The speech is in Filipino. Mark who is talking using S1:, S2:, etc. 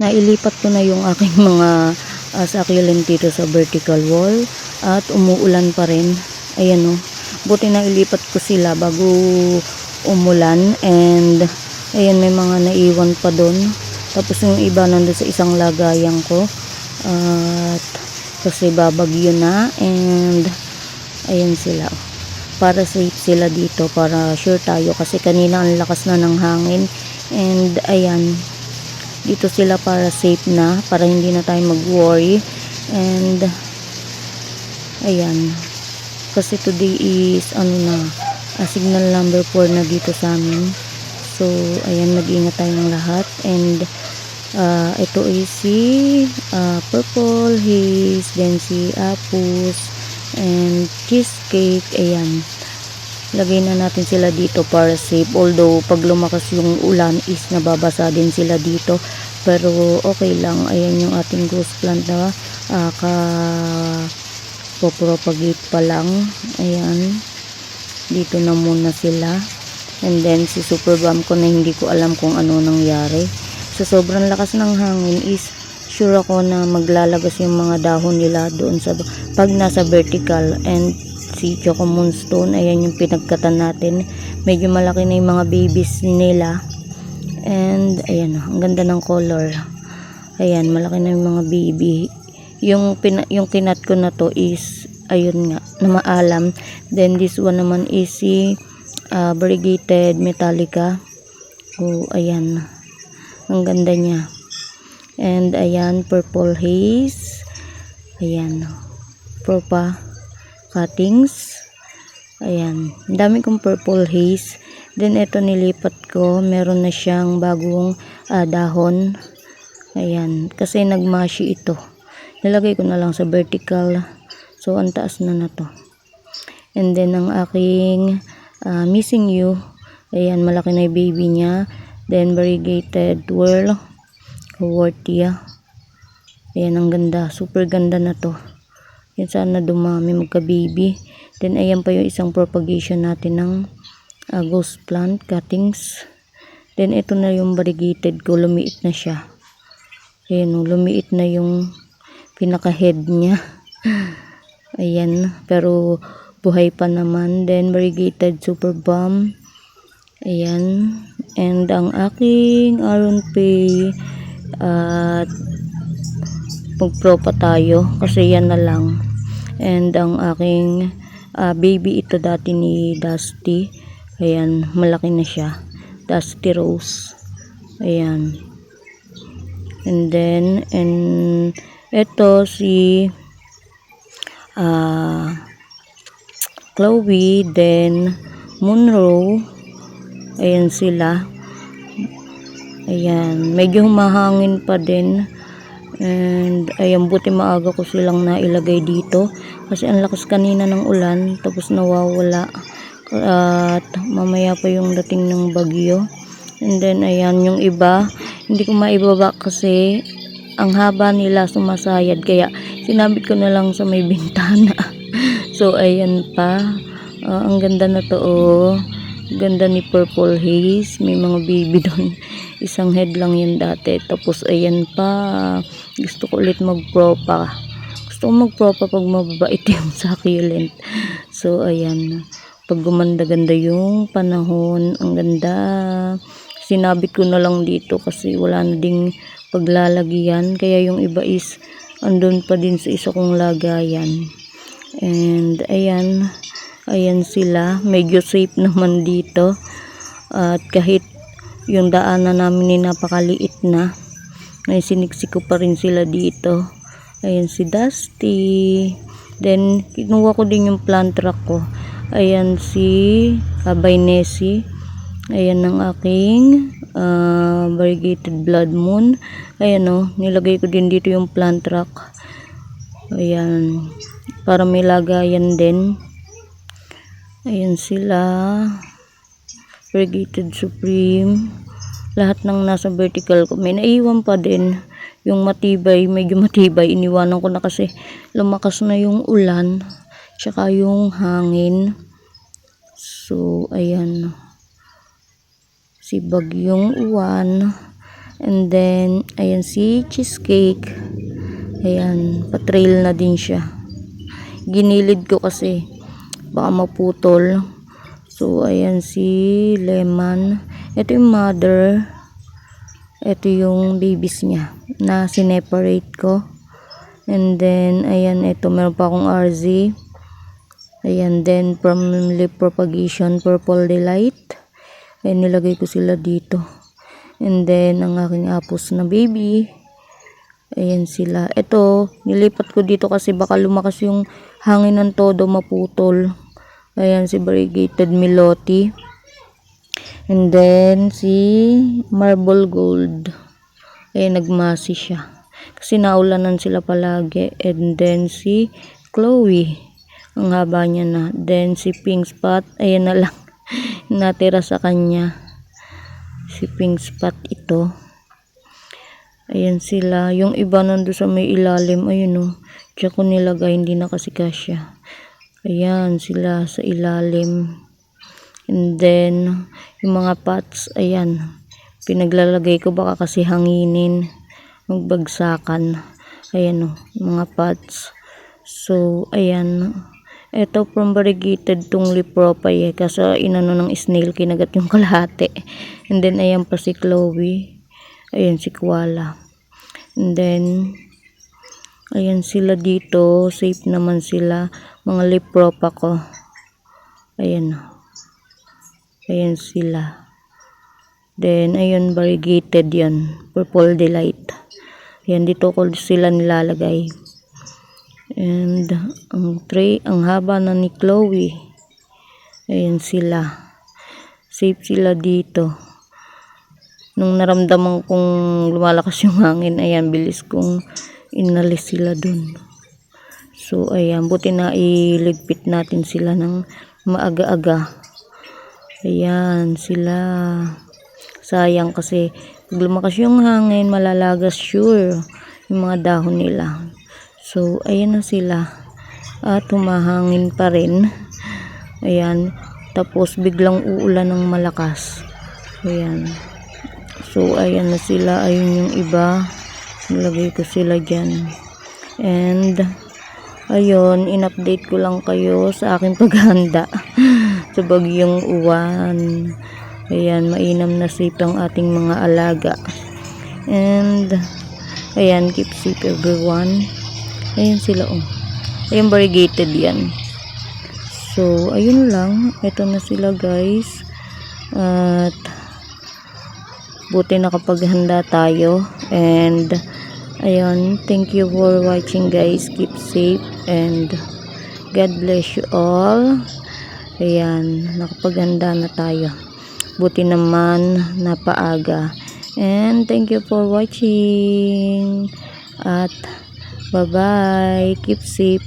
S1: nailipat ko na yung aking mga succulent dito sa vertical wall at umuulan pa rin. Ayan o, buti na ilipat ko sila bago umulan, and ayan, may mga naiwan pa doon. Tapos yung iba nandun sa isang lagayan ko at kasi babagyo na, and ayan sila, para safe sila dito, para sure tayo kasi kanina ang lakas na ng hangin. And ayan, dito sila para safe na, para hindi na tayo mag-worry. And ayan, kasi today is signal number 4 na dito sa amin. So ayan, nag-ingat tayong lahat. And ito is si Purple Haze, then si Apus and Cheesecake. Ayan, lagay na natin sila dito para safe, although pag lumakas yung ulan is nababasa din sila dito, pero okay lang. Ayan yung ating ghost plant na propagate pa lang. Ayan, dito na muna sila. And then si super bomb ko na hindi ko alam kung ano nangyari. Sa sobrang lakas ng hangin is sure ako na maglalabas yung mga dahon nila doon sa pag nasa vertical. And si Choco Moonstone, ayan yung pinagkatan natin, medyo malaki na yung mga babies nila. And ayan, ang ganda ng color. Ayan, malaki na yung mga baby. Yung kinat ko na to is ayun nga, na maalam. Then this one naman is si variegated Metallica. Oh, ayan, ang ganda niya. And ayan, Purple Haze. Ayan, propa cuttings. Ayan, ang dami kong Purple Haze. Then ito nilipat ko, meron na siyang bagong dahon. Ayan, kasi nagmashi ito, nilagay ko na lang sa vertical, so ang taas na to. And then ang aking Missing You, ayan, malaki na yung baby niya. Then variegated Twirl Hortia. Ayan, ang ganda, super ganda na to. Yan, sana dumami magka-baby. Then ayan pa yung isang propagation natin ng ghost plant cuttings. Then ito na yung variegated ko, lumiit na siya. Ayan, lumiit na yung pinaka head niya. Ayan, pero buhay pa naman. Then variegated Super Bomb. Ayan, and ang aking Aron Pay at magpropa tayo kasi yan na lang. And ang aking baby, ito dati ni Dusty. Ayan, malaki na siya, Dusty Rose. Ayan, and then ito si Chloe, then Monroe. Ayan sila. Ayan, medyo humahangin pa din. And ayan, buti maaga ko silang nailagay dito kasi ang lakas kanina ng ulan, tapos nawawala at mamaya pa yung dating ng bagyo. And then ayan, yung iba hindi ko maibaba kasi ang haba nila sumasayad, kaya sinabit ko na lang sa may bintana. So ayan pa, ang ganda na to. Ganda ni Purple Haze, may mga baby doon. Isang head lang yun dati. Tapos ayan pa, gusto ko ulit magpropa. Gusto ko magpropa pag mababait yung succulent. So ayan, pag gumanda-ganda yung panahon, ang ganda. Sinabit ko na lang dito kasi wala na ding paglalagyan, kaya yung iba is andun pa din sa isa kong lagayan. And ayan, ayan sila, medyo safe naman dito. At kahit yung daanan namin ni napakaliit na, ay siniksik ko pa rin sila dito. Ayan si Dusty. Then kinuha ko din yung plant rock ko. Ayan si by Nessie. Ayan ang aking variegated Blood Moon. Ayan o, nilagay ko din dito yung plant rock. Ayan, para may lagayan din. Ayan sila, Variegated Supreme. Lahat ng nasa vertical ko, may naiwan pa din yung matibay, medyo matibay, iniwanan ko na kasi lumakas na yung ulan tsaka yung hangin. So ayan, si Bagyong Uwan. And then, ayan si Cheesecake. Ayan, patrail na din siya. Ginilid ko kasi baka maputol. So, ayan si Lemon. Ito yung mother. Ito yung babies niya na sineparate ko. And then, ayan, ito meron pa akong RZ. Ayan, then from Lip Propagation, Purple Delight. Ayan, nilagay ko sila dito. And then, ang aking apos na baby. Ayan sila. Ito, nilipat ko dito kasi baka lumakas yung hangin ng todo, maputol. Ayan, si Variegated Melody. And then, si Marble Gold. Ayan, nagmasi siya. Kasi naulanan sila palagi. And then, si Chloe. Ang haba niya na. Then, si Pink Spot. Ayan na lang. Natira sa kanya. Si Pink Spot ito. Ayan sila. Yung iba nando sa may ilalim. Ayun o. Diyan ko nilagay. Hindi na kasi kasya. Ayan sila sa ilalim. And then, yung mga pots. Ayan. Pinaglalagay ko baka kasi hanginin. Magbagsakan. Ayan o. Mga pots. So, ayan. Ito from Variegated tong Lip Propay. Kasi inano ng snail. Kinagat yung kalahati. And then, ayan pa si Chloe. Ayan si Koala. And then, ayan sila dito. Safe naman sila. Mga lip prop ako. Ayan. Ayan sila. Then, ayan, Variegated yan. Purple Delight. Ayan, dito ko sila nilalagay. And, ang tray, ang haba na ni Chloe. Ayan sila. Safe sila dito. Nung naramdaman kong lumalakas yung hangin, ayan, bilis kong inalis sila dun. So, ayan, buti na iligpit natin sila ng maaga-aga. Ayan, sila. Sayang kasi, pag lumakas yung hangin, malalagas sure yung mga dahon nila. So, ayan na sila. At humahangin pa rin. Ayan, tapos biglang uulan ng malakas. Ayan. So, ayan na sila. Ayun yung iba. Nilagay ko sila dyan. And, ayun, in-update ko lang kayo sa aking paghahanda sa bagyong uwan. Ayan, mainam na safe ang ating mga alaga. And, ayan, keep safe everyone. Ayan sila, oh. Ayan, Variegated yan. So, ayun lang. Ito na sila, guys. At, buti nakapaghanda tayo. And ayun, thank you for watching, guys. Keep safe and God bless you all. Ayan, nakapaghanda na tayo. Buti naman napaaga. And thank you for watching. At bye bye. Keep safe.